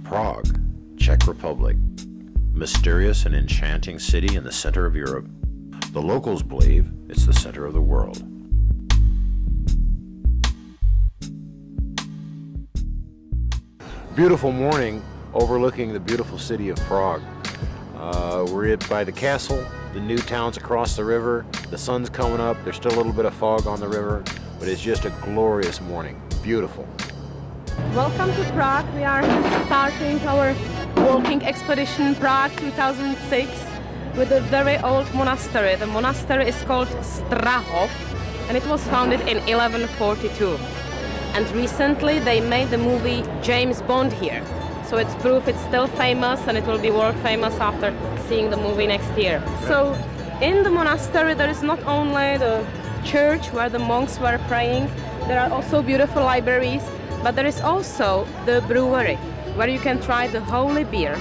Prague, Czech Republic. Mysterious and enchanting city in the center of Europe. The locals believe it's the center of the world. Beautiful morning overlooking the beautiful city of Prague. We're by the castle, the new towns across the river. The sun's coming up. There's still a little bit of fog on the river, but it's just a glorious morning. Beautiful. Welcome to Prague. We are starting our walking expedition Prague 2006 with a very old monastery. The monastery is called Strahov and it was founded in 1142. And recently they made the movie James Bond here. So it's proof it's still famous and it will be world famous after seeing the movie next year. So in the monastery there is not only the church where the monks were praying, there are also beautiful libraries, but there is also the brewery where you can try the holy beer,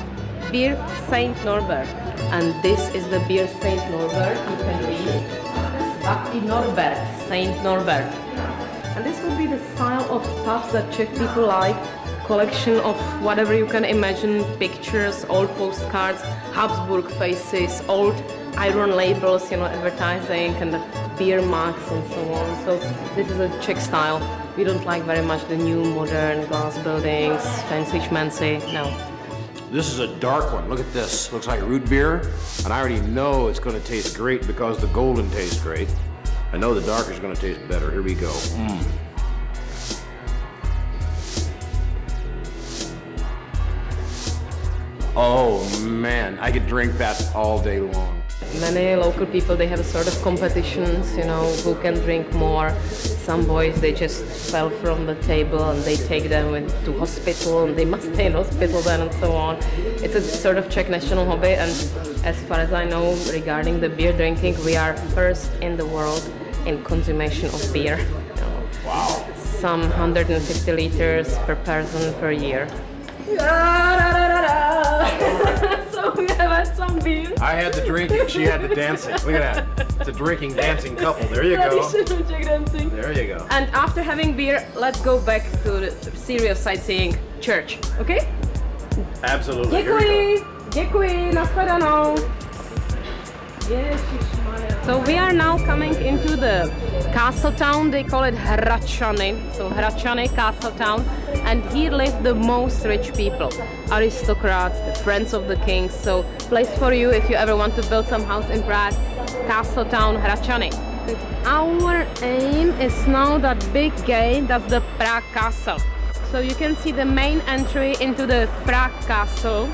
Beer Saint Norbert. And this is the Beer Saint Norbert, you can read. Svatý Norbert, Saint Norbert. And this would be the style of pubs that Czech people like. Collection of whatever you can imagine, pictures, old postcards, Habsburg faces, old iron labels, you know, advertising and the beer marks and so on. So this is a Czech style. We don't like very much the new modern glass buildings, fancy schmancy, no. This is a dark one. Look at this. Looks like root beer. And I already know it's going to taste great because the golden tastes great. I know the darker is going to taste better. Here we go. Oh man, I could drink that all day long. Many local people, they have a sort of competitions, you know, who can drink more. Some boys, they just fell from the table and they take them to hospital and they must stay in hospital then and so on. It's a sort of Czech national hobby, and as far as I know regarding the beer drinking, we are first in the world in consumption of beer. Wow. Some 150 liters per person per year. So we have had some beer. I had the drinking, she had the dancing. Look at that. It's a drinking, dancing couple. There you go. There you go. And after having beer, let's go back to the serious sightseeing church, okay? Absolutely. Děkuji, nashledanou. So we are now coming into the castle town, they call it Hradčany, so Hradčany castle town, and here live the most rich people, aristocrats, the friends of the kings, so place for you if you ever want to build some house in Prague, castle town Hradčany. Our aim is now that big gate, that's the Prague castle. So you can see the main entry into the Prague castle.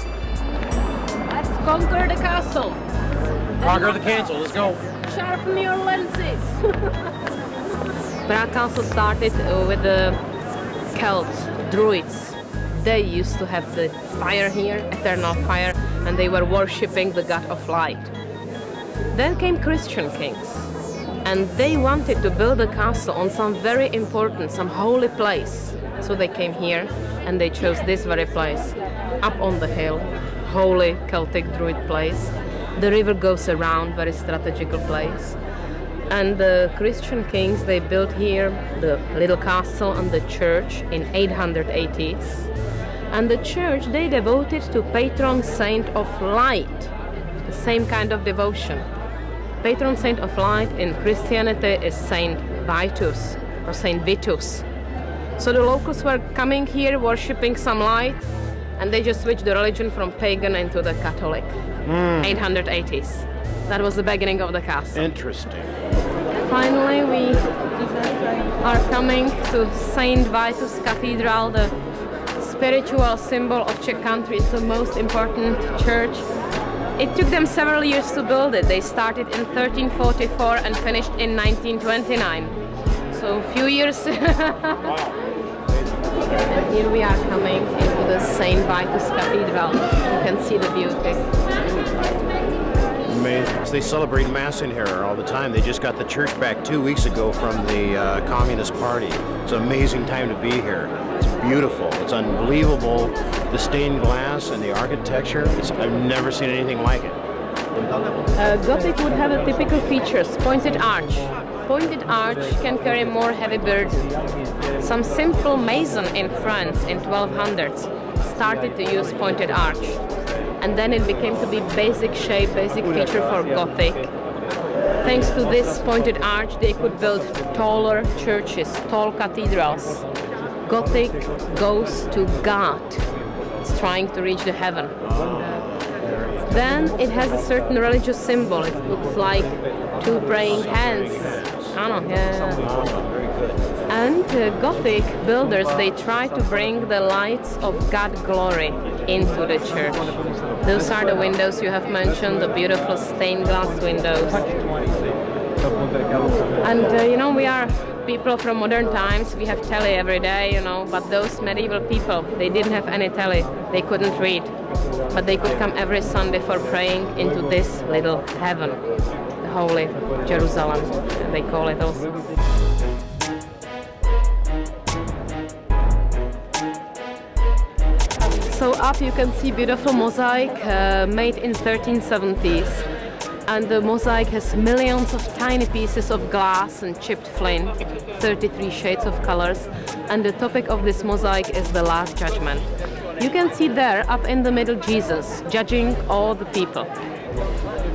Let's conquer the castle. Conquer the castle, let's go. Sharpen your lenses. Prague castle started with the Celts, Druids. They used to have the fire here, eternal fire, and they were worshipping the god of light. Then came Christian kings, and they wanted to build a castle on some very important, some holy place. So they came here, and they chose this very place, up on the hill, holy Celtic Druid place. The river goes around, very strategical place. And the Christian kings, they built here the little castle and the church in 880s. And the church, they devoted to patron saint of light, the same kind of devotion. Patron saint of light in Christianity is Saint Vitus or Saint Vitus. So the locals were coming here worshipping some light, and they just switched the religion from pagan into the Catholic. 880s. That was the beginning of the castle. Interesting. Finally, we are coming to Saint Vitus Cathedral, the spiritual symbol of Czech country. It's the most important church. It took them several years to build it. They started in 1344 and finished in 1929. So a few years. And here we are coming into the Saint Vitus Cathedral. You can see the beauty. Amazing. They celebrate Mass in here all the time. They just got the church back 2 weeks ago from the Communist Party. It's an amazing time to be here. It's beautiful. It's unbelievable. The stained glass and the architecture. I've never seen anything like it. Gothic would have a typical features, pointed arch. Pointed arch can carry more heavy burden. Some simple mason in France in 1200s started to use pointed arch. And then it became to be basic shape, basic feature for Gothic. Thanks to this pointed arch, they could build taller churches, tall cathedrals. Gothic goes to God. It's trying to reach the heaven. Then it has a certain religious symbol. It looks like two praying hands. I don't know, yeah. And Gothic builders, they try to bring the lights of God glory into the church. Those are the windows you have mentioned, the beautiful stained glass windows. And you know, we are people from modern times, we have telly every day, you know, but those medieval people, they didn't have any telly, they couldn't read. But they could come every Sunday for praying into this little heaven, the Holy Jerusalem, they call it also. So up you can see beautiful mosaic made in 1370s, and the mosaic has millions of tiny pieces of glass and chipped flint, 33 shades of colors, and the topic of this mosaic is the Last Judgment. You can see there up in the middle Jesus judging all the people.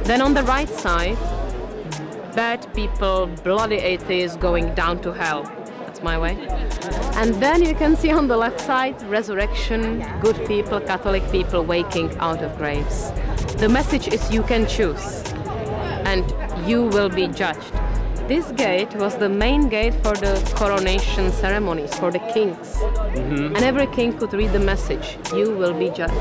Then on the right side, bad people, bloody atheists going down to hell. That's my way. And then you can see on the left side, resurrection, good people, Catholic people waking out of graves. The message is you can choose and you will be judged. This gate was the main gate for the coronation ceremonies, for the kings. And every king could read the message, you will be judged.